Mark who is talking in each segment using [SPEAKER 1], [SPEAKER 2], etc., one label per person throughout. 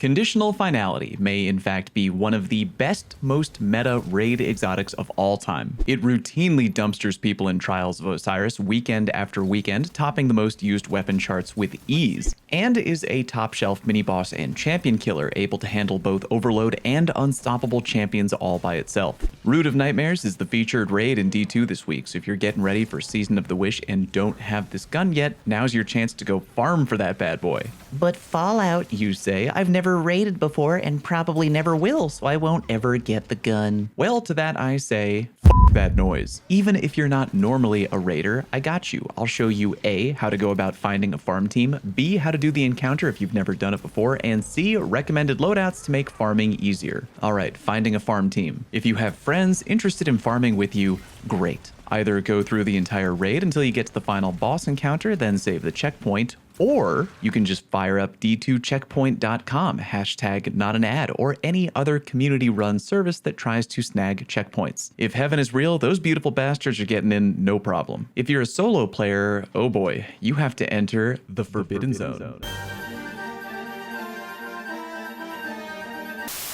[SPEAKER 1] Conditional Finality may in fact be one of the best, most meta raid exotics of all time. It routinely dumpsters people in Trials of Osiris weekend after weekend, topping the most used weapon charts with ease, and is a top-shelf mini-boss and champion killer able to handle both overload and unstoppable champions all by itself. Root of Nightmares is the featured raid in D2 this week, so if you're getting ready for Season of the Wish and don't have this gun yet, now's your chance to go farm for that bad boy.
[SPEAKER 2] But Fallout, you say? I've never raided before and probably never will, so I won't ever get the gun.
[SPEAKER 1] Well, to that I say, that noise. Even if you're not normally a raider, I got you. I'll show you A, how to go about finding a farm team, B, how to do the encounter if you've never done it before, and C, recommended loadouts to make farming easier. Alright, finding a farm team. If you have friends interested in farming with you, great. Either go through the entire raid until you get to the final boss encounter, then save the checkpoint, or you can just fire up d2checkpoint.com, hashtag not an ad, or any other community-run service that tries to snag checkpoints. If heaven is real, those beautiful bastards are getting in no problem. If you're a solo player, oh boy, you have to enter the Forbidden Zone.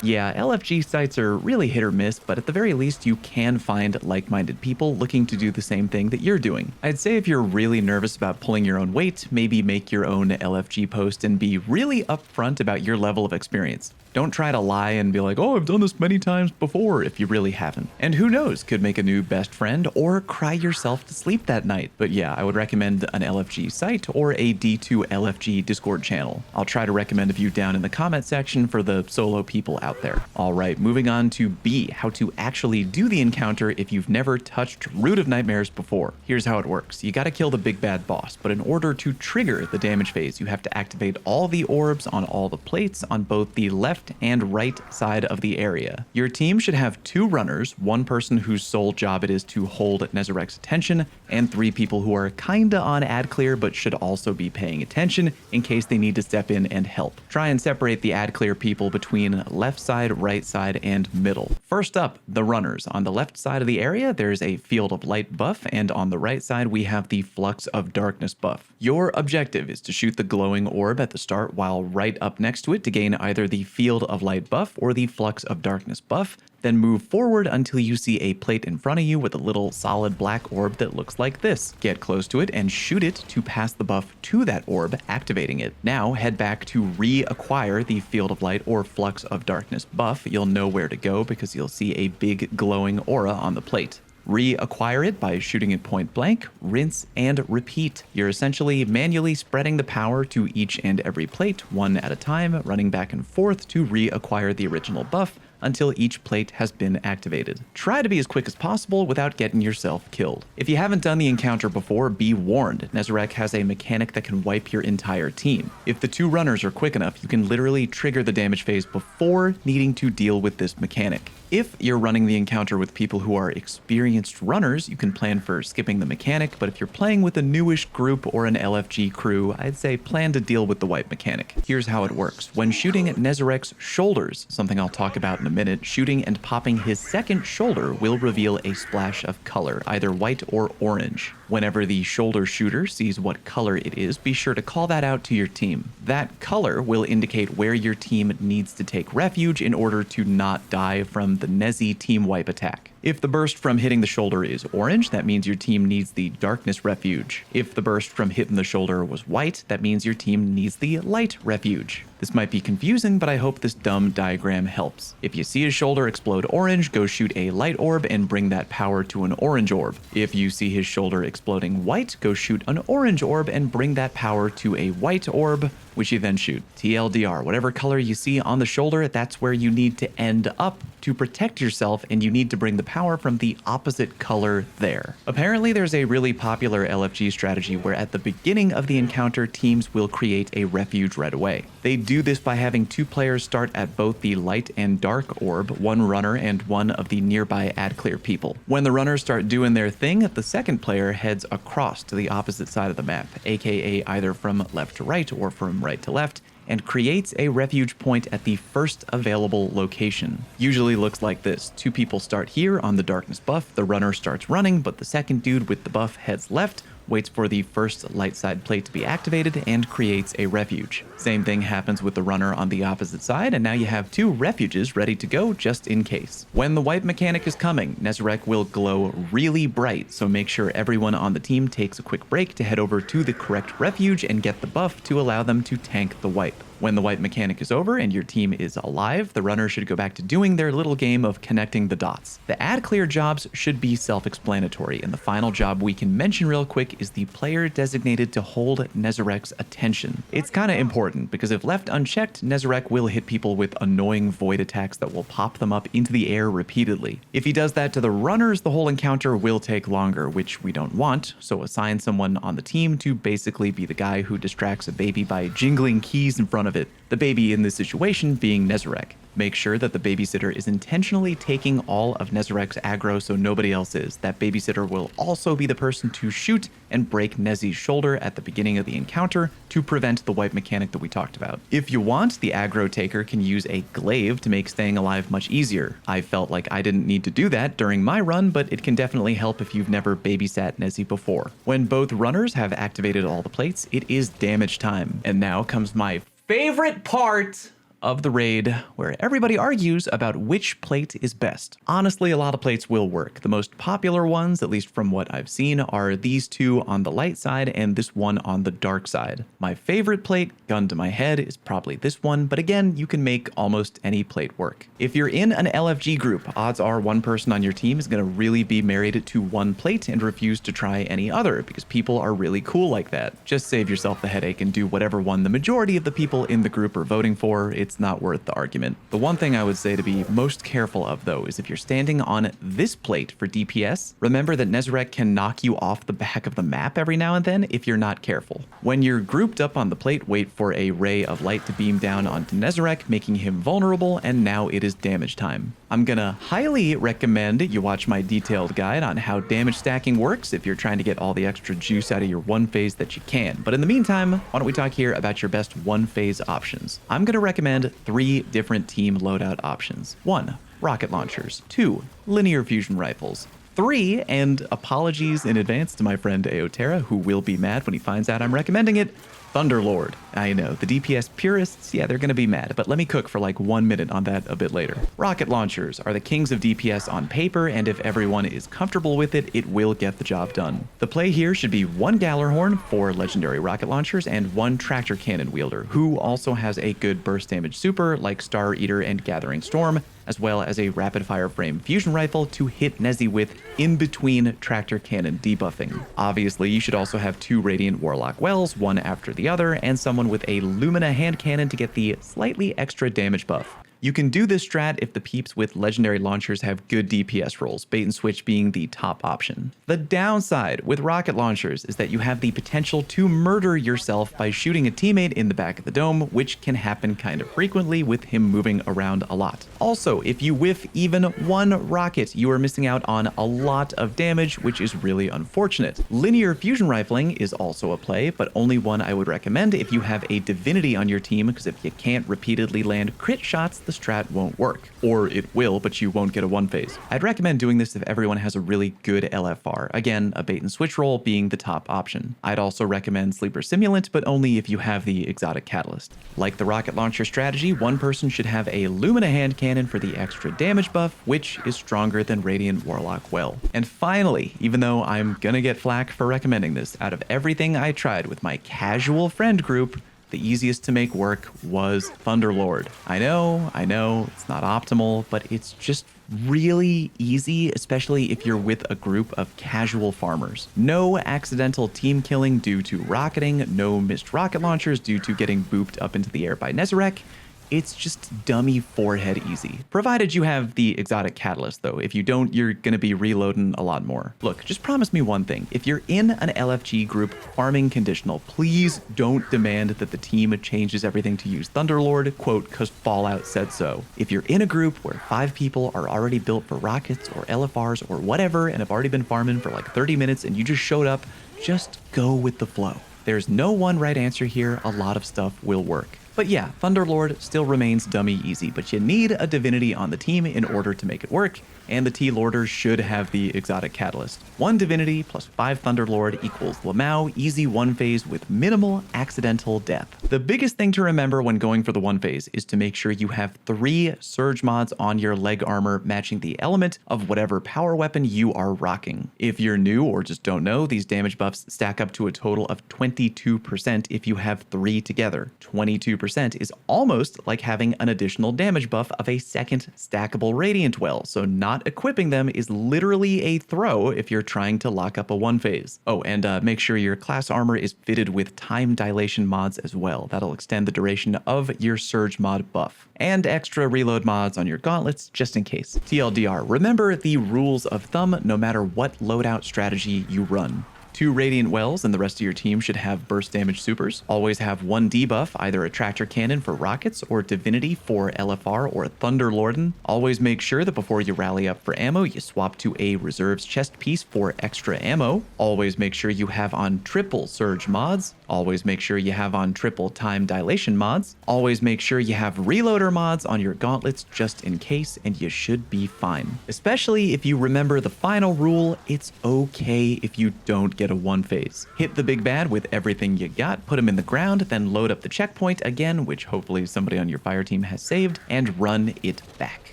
[SPEAKER 1] Yeah, LFG sites are really hit or miss, but at the very least you can find like-minded people looking to do the same thing that you're doing. I'd say if you're really nervous about pulling your own weight, maybe make your own LFG post and be really upfront about your level of experience. Don't try to lie and be like, oh, I've done this many times before, if you really haven't. And who knows, could make a new best friend or cry yourself to sleep that night. But yeah, I would recommend an LFG site or a D2 LFG Discord channel. I'll try to recommend a few down in the comment section for the solo people out there. All right, moving on to B, how to actually do the encounter if you've never touched Root of Nightmares before. Here's how it works. You gotta kill the big bad boss, but in order to trigger the damage phase, you have to activate all the orbs on all the plates on both the left and right side of the area. Your team should have 2 runners, 1 person whose sole job it is to hold Nezarek's attention, and 3 people who are kinda on ad clear but should also be paying attention in case they need to step in and help. Try and separate the ad clear people between left side, right side, and middle. First up, the runners. On the left side of the area, there's a Field of Light buff, and on the right side, we have the Flux of Darkness buff. Your objective is to shoot the glowing orb at the start while right up next to it to gain either the Field of Light buff or the Flux of Darkness buff, then move forward until you see a plate in front of you with a little solid black orb that looks like this. Get close to it and shoot it to pass the buff to that orb, activating it. Now head back to reacquire the Field of Light or Flux of Darkness buff. You'll know where to go because you'll see a big glowing aura on the plate. Reacquire it by shooting it point blank, rinse, and repeat. You're essentially manually spreading the power to each and every plate, one at a time, running back and forth to reacquire the original buff until each plate has been activated. Try to be as quick as possible without getting yourself killed. If you haven't done the encounter before, be warned. Nezarek has a mechanic that can wipe your entire team. If the 2 runners are quick enough, you can literally trigger the damage phase before needing to deal with this mechanic. If you're running the encounter with people who are experienced runners, you can plan for skipping the mechanic, but if you're playing with a newish group or an LFG crew, I'd say plan to deal with the wipe mechanic. Here's how it works. When shooting at Nezarek's shoulders, something I'll talk about in a minute, shooting and popping his second shoulder will reveal a splash of color, either white or orange. Whenever the shoulder shooter sees what color it is, be sure to call that out to your team. That color will indicate where your team needs to take refuge in order to not die from the Nezi team wipe attack. If the burst from hitting the shoulder is orange, that means your team needs the darkness refuge. If the burst from hitting the shoulder was white, that means your team needs the light refuge. This might be confusing, but I hope this dumb diagram helps. If you see a shoulder explode orange, go shoot a light orb and bring that power to an orange orb. If you see his shoulder exploding white, go shoot an orange orb and bring that power to a white orb, which you then shoot. TLDR, whatever color you see on the shoulder, that's where you need to end up to protect yourself, and you need to bring the power from the opposite color there. Apparently there's a really popular LFG strategy where at the beginning of the encounter, teams will create a refuge right away. They do this by having 2 players start at both the light and dark orb, 1 runner and 1 of the nearby ad clear people. When the runners start doing their thing, the second player heads across to the opposite side of the map, aka either from left to right or from right to left, and creates a refuge point at the first available location. Usually looks like this. 2 people start here on the darkness buff, the runner starts running, but the second dude with the buff heads left, waits for the first light side plate to be activated, and creates a refuge. Same thing happens with the runner on the opposite side, and now you have 2 refuges ready to go just in case. When the wipe mechanic is coming, Nezarec will glow really bright, so make sure everyone on the team takes a quick break to head over to the correct refuge and get the buff to allow them to tank the wipe. When the wipe mechanic is over and your team is alive, the runner should go back to doing their little game of connecting the dots. The add clear jobs should be self-explanatory, and the final job we can mention real quick is the player designated to hold Nezarec's attention. It's kinda important, because if left unchecked, Nezarec will hit people with annoying void attacks that will pop them up into the air repeatedly. If he does that to the runners, the whole encounter will take longer, which we don't want, so assign someone on the team to basically be the guy who distracts a baby by jingling keys in front of it, the baby in this situation being Nezarec. Make sure that the babysitter is intentionally taking all of Nezarec's aggro so nobody else is. That babysitter will also be the person to shoot and break Nezi's shoulder at the beginning of the encounter to prevent the wipe mechanic that we talked about. If you want, the aggro taker can use a glaive to make staying alive much easier. I felt like I didn't need to do that during my run, but it can definitely help if you've never babysat Nezi before. When both runners have activated all the plates, it is damage time. And now comes my favorite part of the raid, where everybody argues about which plate is best. Honestly, a lot of plates will work. The most popular ones, at least from what I've seen, are these 2 on the light side and this one on the dark side. My favorite plate, gun to my head, is probably this one, but again, you can make almost any plate work. If you're in an LFG group, odds are one person on your team is going to really be married to one plate and refuse to try any other, because people are really cool like that. Just save yourself the headache and do whatever one the majority of the people in the group are voting for. It's not worth the argument. The one thing I would say to be most careful of, though, is if you're standing on this plate for DPS, remember that Nezarec can knock you off the back of the map every now and then if you're not careful. When you're grouped up on the plate, wait for a ray of light to beam down onto Nezarec, making him vulnerable, and now it is damage time. I'm gonna highly recommend you watch my detailed guide on how damage stacking works if you're trying to get all the extra juice out of your one phase that you can. But in the meantime, why don't we talk here about your best one phase options? I'm gonna recommend 3 different team loadout options. 1, rocket launchers. 2, linear fusion rifles. 3, and apologies in advance to my friend Aotera, who will be mad when he finds out I'm recommending it, Thunderlord. I know, the DPS purists, yeah, they're gonna be mad, but let me cook for like 1 minute on that a bit later. Rocket launchers are the kings of DPS on paper, and if everyone is comfortable with it, it will get the job done. The play here should be 1 Gallarhorn, 4 legendary rocket launchers, and 1 tractor cannon wielder, who also has a good burst damage super like Star Eater and Gathering Storm, as well as a rapid fire frame fusion rifle to hit Nezi with in between tractor cannon debuffing. Obviously, you should also have 2 Radiant Warlock Wells, one after the other, and someone with a Lumina hand cannon to get the slightly extra damage buff. You can do this strat if the peeps with legendary launchers have good DPS rolls, bait and switch being the top option. The downside with rocket launchers is that you have the potential to murder yourself by shooting a teammate in the back of the dome, which can happen kind of frequently with him moving around a lot. Also, if you whiff even 1 rocket, you are missing out on a lot of damage, which is really unfortunate. Linear fusion rifling is also a play, but only one I would recommend if you have a divinity on your team, because if you can't repeatedly land crit shots, the strat won't work. Or it will, but you won't get a one phase. I'd recommend doing this if everyone has a really good LFR. Again, a bait and switch roll being the top option. I'd also recommend Sleeper Simulant, but only if you have the exotic catalyst. Like the rocket launcher strategy, one person should have a Lumina hand cannon for the extra damage buff, which is stronger than Radiant Warlock Well. And finally, even though I'm gonna get flack for recommending this, out of everything I tried with my casual friend group, the easiest to make work was Thunderlord. I know, it's not optimal, but it's just really easy, especially if you're with a group of casual farmers. No accidental team killing due to rocketing, no missed rocket launchers due to getting booped up into the air by Nezarec. It's just dummy forehead easy. Provided you have the exotic catalyst though. If you don't, you're gonna be reloading a lot more. Look, just promise me one thing. If you're in an LFG group farming conditional, please don't demand that the team changes everything to use Thunderlord, quote, cause Fallout said so. If you're in a group where 5 people are already built for rockets or LFRs or whatever and have already been farming for like 30 minutes and you just showed up, just go with the flow. There's no one right answer here. A lot of stuff will work. But yeah, Thunderlord still remains dummy easy, but you need a divinity on the team in order to make it work, and the T-Lorders should have the exotic catalyst. 1 divinity plus 5 Thunderlord equals Lamau easy 1 phase with minimal accidental death. The biggest thing to remember when going for the 1 phase is to make sure you have 3 surge mods on your leg armor matching the element of whatever power weapon you are rocking. If you're new or just don't know, these damage buffs stack up to a total of 22% if you have 3 together. 22% is almost like having an additional damage buff of a second stackable Radiant Well, so not equipping them is literally a throw if you're trying to lock up a 1 phase. Oh, and make sure your class armor is fitted with time dilation mods as well. That'll extend the duration of your surge mod buff. And extra reload mods on your gauntlets just in case. TLDR, remember the rules of thumb no matter what loadout strategy you run. 2 Radiant Wells and the rest of your team should have burst damage supers. Always have 1 debuff, either a tractor cannon for rockets or divinity for LFR or Thunderlorden. Always make sure that before you rally up for ammo, you swap to a reserves chest piece for extra ammo. Always make sure you have on triple surge mods. Always make sure you have on triple time dilation mods. Always make sure you have reloader mods on your gauntlets just in case, and you should be fine. Especially if you remember the final rule, it's okay if you don't get a 1 phase. Hit the big bad with everything you got, put him in the ground, then load up the checkpoint again, which hopefully somebody on your fire team has saved, and run it back.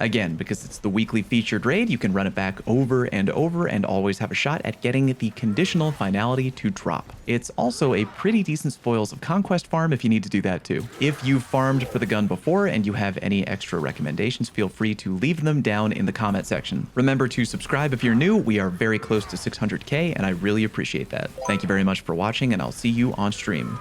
[SPEAKER 1] Again, because it's the weekly featured raid, you can run it back over and over and always have a shot at getting the conditional finality to drop. It's also a pretty decent spoils of conquest farm if you need to do that too. If you've farmed for the gun before and you have any extra recommendations, feel free to leave them down in the comment section. Remember to subscribe if you're new. We are very close to 600K and I really appreciate that. Thank you very much for watching and I'll see you on stream.